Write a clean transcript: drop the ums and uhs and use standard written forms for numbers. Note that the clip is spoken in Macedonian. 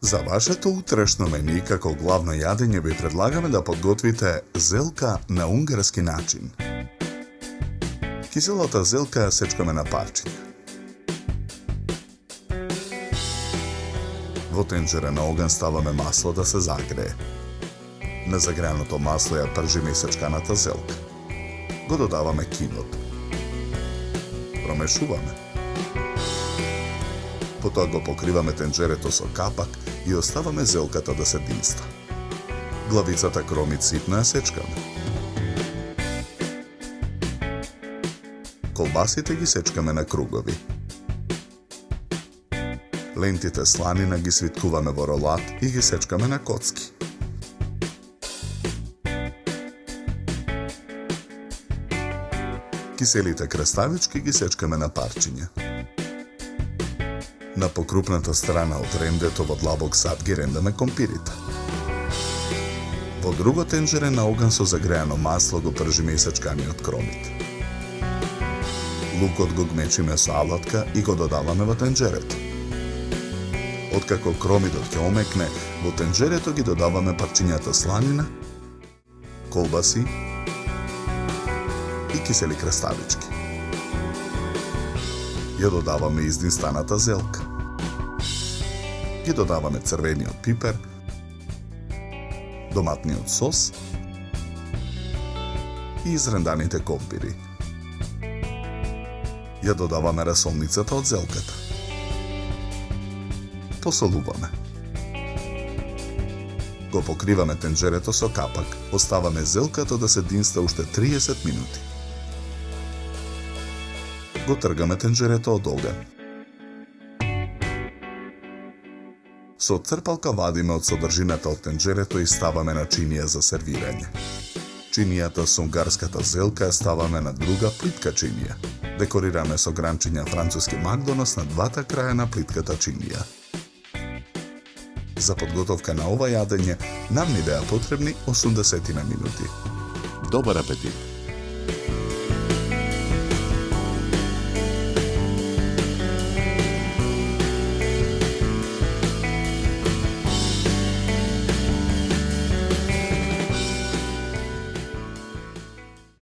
За вашето утрешно мени како главно јадење ви предлагаме да подготвите зелка на унгарски начин. Киселата зелка ја сечкаме на парчиња. Во тенџере на оган ставаме масло да се загрее. На загреаното масло ја пржиме и сечканата зелка. Го додаваме киното. Промешуваме. Потоа го покриваме тенџерето со капак и оставаме зелката да се динста. Главицата кромит ситно ја сечкаме. Колбасите ги сечкаме на кругови. Лентите сланина ги свиткуваме во ролат и ги сечкаме на коцки. Киселите краставички ги сечкаме на парчиња. На покрупната страна од рендето во длабок сад ги рендаме компирите. Во друго тенџере на оган со загреано масло го пржиме и сечканиот кромит. Лукот го гмечиме со алатка и го додаваме во тенџерето. Откако кромитот ќе омекне, во тенџерето ги додаваме парчињата сланина, колбаси и кисели краставички. Ја додаваме издинстаната зелка. Ги додаваме црвениот пипер, доматниот сос и изренданите компири. Ја додаваме расолницата од зелката. Посолуваме. Го покриваме тенџерето со капак, оставаме зелката да се динста уште 30 минути. Го тргаме тенџерето од оган. Со црпалка вадиме од содржината од тенџерето и ставаме на чинија за сервирање. Чинијата со унгарската зелка ја ставаме на друга плитка чинија. Декорираме со гранчиња француски макдонос на двата краја на плитката чинија. За подготовка на ова јадење нам ни беа потребни 80 минути. Добар апетит!